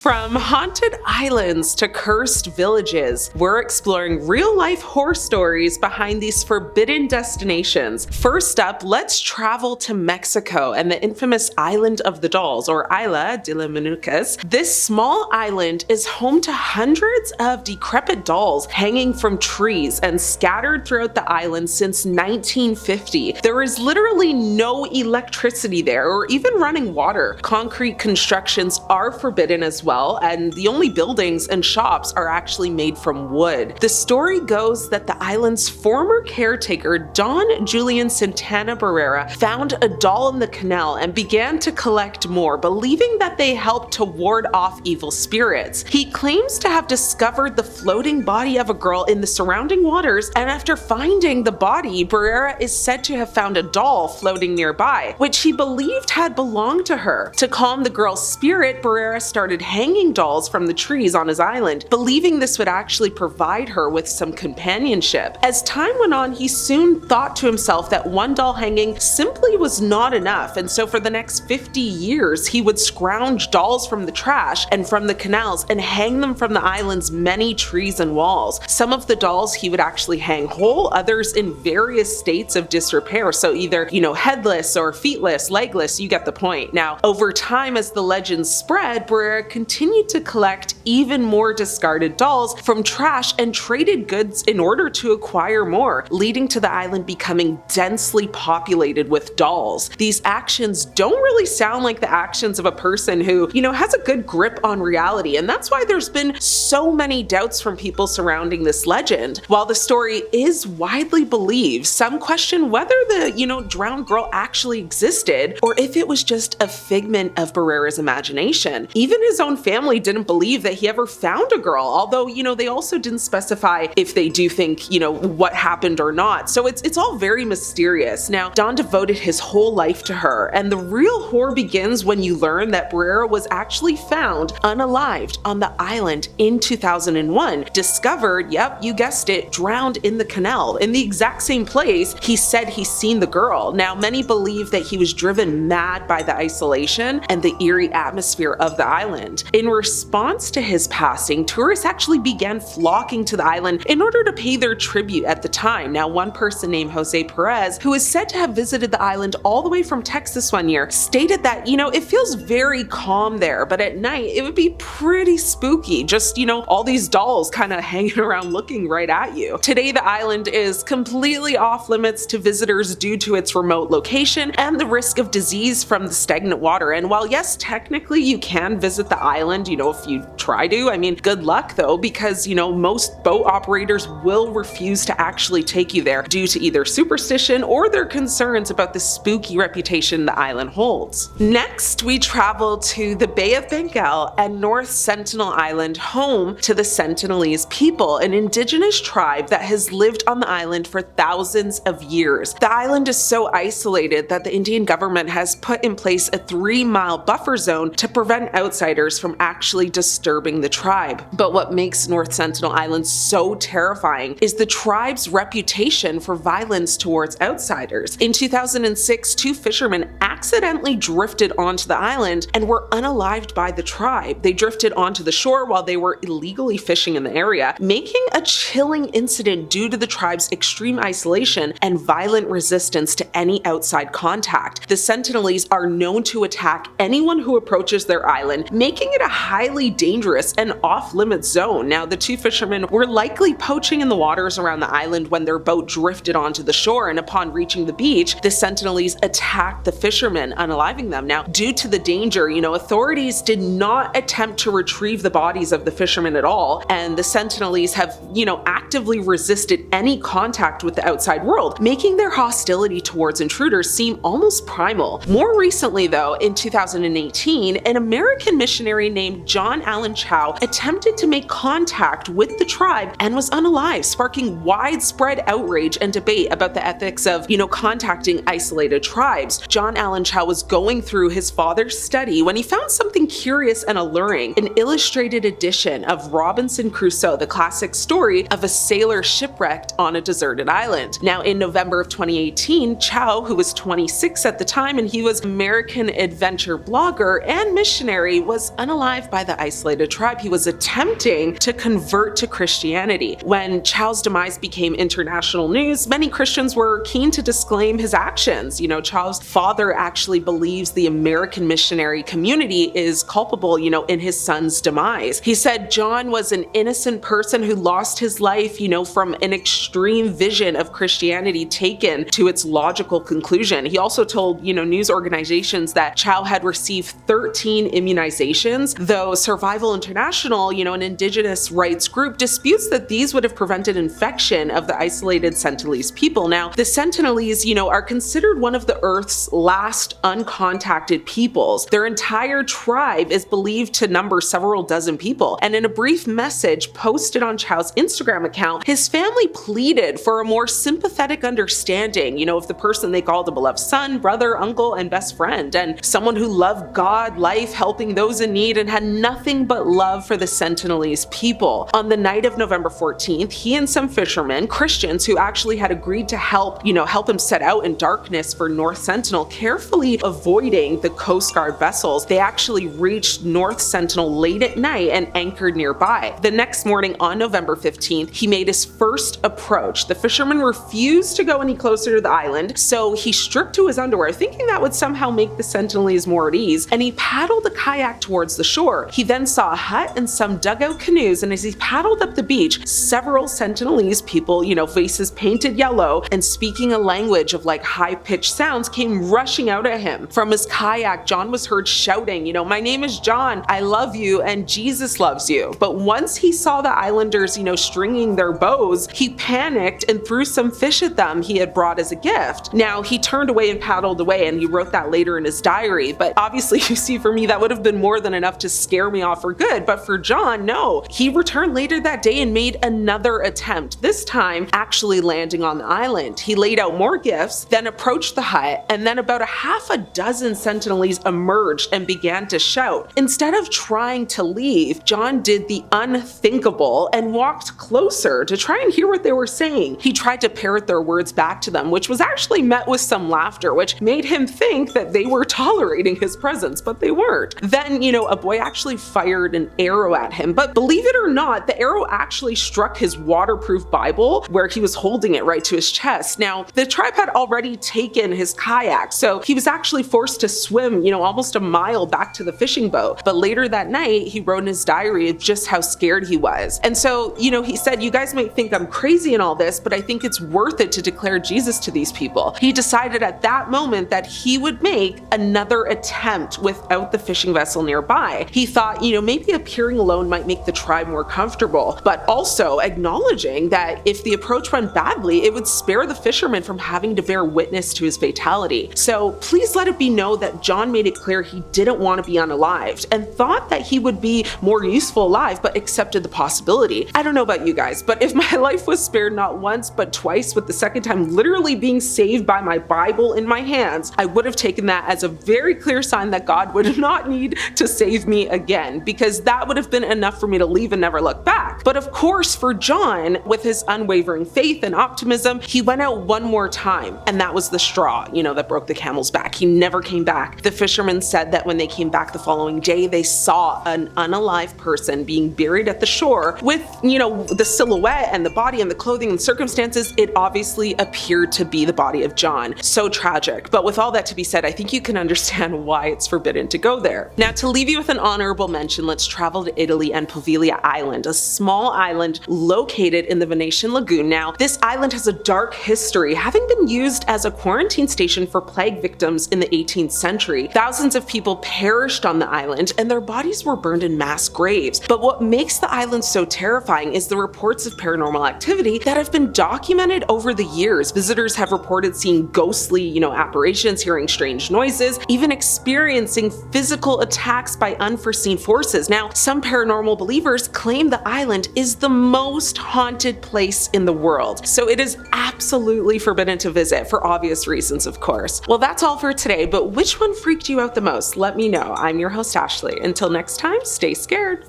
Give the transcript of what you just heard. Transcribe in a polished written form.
From haunted islands to cursed villages, we're exploring real-life horror stories behind these forbidden destinations. First up, let's travel to Mexico and the infamous Island of the Dolls, or Isla de las Muñecas. This small island is home to hundreds of decrepit dolls hanging from trees and scattered throughout the island since 1950. There is literally no electricity there or even running water. Concrete constructions are forbidden as well, and the only buildings and shops are actually made from wood. The story goes that the island's former caretaker, Don Julian Santana Barrera, found a doll in the canal and began to collect more, believing that they helped to ward off evil spirits. He claims to have discovered the floating body of a girl in the surrounding waters, and after finding the body, Barrera is said to have found a doll floating nearby, which he believed had belonged to her. To calm the girl's spirit, Barrera started hanging dolls from the trees on his island, believing this would actually provide her with some companionship. As time went on, he soon thought to himself that one doll hanging simply was not enough, and so for the next 50 years he would scrounge dolls from the trash and from the canals and hang them from the island's many trees and walls. Some of the dolls he would actually hang whole, others in various states of disrepair, so either, headless or feetless, legless, you get the point. Now, over time, as the legends spread, Barrera continued to collect even more discarded dolls from trash and traded goods in order to acquire more, leading to the island becoming densely populated with dolls. These actions don't really sound like the actions of a person who, has a good grip on reality, and that's why there's been so many doubts from people surrounding this legend. While the story is widely believed, some question whether the, drowned girl actually existed or if it was just a figment of Barrera's imagination. Even his own family didn't believe that he ever found a girl, although, they also didn't specify if they do think, what happened or not. So it's all very mysterious. Now, Don devoted his whole life to her, and the real horror begins when you learn that Barrera was actually found unalived on the island in 2001. Discovered, yep, you guessed it, drowned in the canal, in the exact same place he said he's seen the girl. Now, many believe that he was driven mad by the isolation and the eerie atmosphere of the island. In response to his passing, tourists actually began flocking to the island in order to pay their tribute at the time. Now, one person named Jose Perez, who is said to have visited the island all the way from Texas one year, stated that, it feels very calm there, but at night it would be pretty spooky. Just, all these dolls kind of hanging around looking right at you. Today, the island is completely off limits to visitors due to its remote location and the risk of disease from the stagnant water. And while yes, technically you can visit the island, if you try to, good luck though, because, most boat operators will refuse to actually take you there due to either superstition or their concerns about the spooky reputation the island holds. Next, we travel to the Bay of Bengal and North Sentinel Island, home to the Sentinelese people, an indigenous tribe that has lived on the island for thousands of years. The island is so isolated that the Indian government has put in place a 3-mile buffer zone to prevent outsiders from actually disturbing the tribe. But what makes North Sentinel Island so terrifying is the tribe's reputation for violence towards outsiders. In 2006, 2 fishermen accidentally drifted onto the island and were unalived by the tribe. They drifted onto the shore while they were illegally fishing in the area, making a chilling incident due to the tribe's extreme isolation and violent resistance to any outside contact. The Sentinelese are known to attack anyone who approaches their island, making it a highly dangerous and off-limits zone. Now, the 2 fishermen were likely poaching in the waters around the island when their boat drifted onto the shore, and upon reaching the beach, the Sentinelese attacked the fishermen, unaliving them. Now, due to the danger, authorities did not attempt to retrieve the bodies of the fishermen at all, and the Sentinelese have, actively resisted any contact with the outside world, making their hostility towards intruders seem almost primal. More recently, though, in 2018, an American missionary named John Allen Chow attempted to make contact with the tribe and was unalive, sparking widespread outrage and debate about the ethics of, contacting isolated tribes. John Allen Chow was going through his father's study when he found something curious and alluring, an illustrated edition of Robinson Crusoe, the classic story of a sailor shipwrecked on a deserted island. Now, in November of 2018, Chow, who was 26 at the time and he was an American adventure blogger and missionary, was unalived by the isolated tribe. He was attempting to convert to Christianity. When Chow's demise became international news, many Christians were keen to disclaim his actions. Chow's father actually believes the American missionary community is culpable, in his son's demise. He said John was an innocent person who lost his life, from an extreme vision of Christianity taken to its logical conclusion. He also told, news organizations that Chow had received 13 immunizations, though Survival International, an indigenous rights group, disputes that these would have prevented infection of the isolated Sentinelese people. Now, the Sentinelese, are considered one of the Earth's last uncontacted peoples. Their entire tribe is believed to number several dozen people, and in a brief message posted on Chow's Instagram account, his family pleaded for a more sympathetic understanding, of the person they called a beloved son, brother, uncle, and best friend, and someone who loved God, life, helping those in need, and had nothing but love for the Sentinelese people. On the night of November 14th, he and some fishermen, Christians who actually had agreed to help him set out in darkness for North Sentinel, carefully avoiding the Coast Guard vessels. They actually reached North Sentinel late at night and anchored nearby. The next morning on November 15th, he made his first approach. The fisherman refused to go any closer to the island, so he stripped to his underwear, thinking that would somehow make the Sentinelese more at ease, and he paddled a kayak towards the shore. He then saw a hut and some dugout canoes, and as he paddled up the beach, several Sentinelese people, faces painted yellow and speaking a language of high-pitched sounds, came rushing out at him. From his kayak, John was heard shouting, "My name is John, I love you, and Jesus loves you." But once he saw the islanders, stringing their bows, he panicked and threw some fish at them he had brought as a gift. Now, he turned away and paddled away, and he wrote that later in his diary, but obviously, you see, for me, that would have been more than enough to scare me off for good, but for John, no. He returned later that day and made another attempt, this time actually landing on the island. He laid out more gifts, then approached the hut, and then about a half a dozen Sentinelese emerged and began to shout. Instead of trying to leave, John did the unthinkable and walked closer to try and hear what they were saying. He tried to parrot their words back to them, which was actually met with some laughter, which made him think that they were tolerating his presence, but they weren't. Then, a boy actually fired an arrow at him, but believe it or not, the arrow actually struck his waterproof Bible, where he was holding it right to his chest. Now, the tribe had already taken his kayak, so he was actually forced to swim, almost a mile back to the fishing boat. But later that night, he wrote in his diary of just how scared he was. And so, he said, "You guys might think I'm crazy and all this, but I think it's worth it to declare Jesus to these people." He decided at that moment that he would make another attempt without the fishing vessel nearby. He thought, maybe appearing alone might make the tribe more comfortable, but also acknowledging that if the approach went badly, it would spare the fishermen from having to bear witness to his fatality. So please let it be known that John made it clear he didn't want to be unalived and thought that he would be more useful alive, but accepted the possibility. I don't know about you guys, but if my life was spared not once but twice, with the second time literally being saved by my Bible in my hands, I would have taken that as a very clear sign that God would not need to save me again, because that would have been enough for me to leave and never look back. But of course, for John, with his unwavering faith and optimism, he went out one more time, and that was the straw, that broke the camel's back. He never came back. The fishermen said that when they came back the following day, they saw an unalive person being buried at the shore with, the silhouette and the body and the clothing and circumstances. It obviously appeared to be the body of John. So tragic. But with all that to be said, I think you can understand why it's forbidden to go there. Now, to leave you with an honorable mention, let's travel to Italy and Poveglia Island, a small island located in the Venetian Lagoon. Now, this island has a dark history, having been used as a quarantine station for plague victims in the 18th century. Thousands of people perished on the island, and their bodies were burned in mass graves. But what makes the island so terrifying is the reports of paranormal activity that have been documented over the years. Visitors have reported seeing ghostly, apparitions, hearing strange noises, even experiencing physical attacks by unforeseen forces. Now, some paranormal believers claim the island is the most haunted place in the world, so it is absolutely forbidden to visit for obvious reasons, of course. Well, that's all for today, but which one freaked you out the most? Let me know. I'm your host, Ashley. Until next time, stay scared.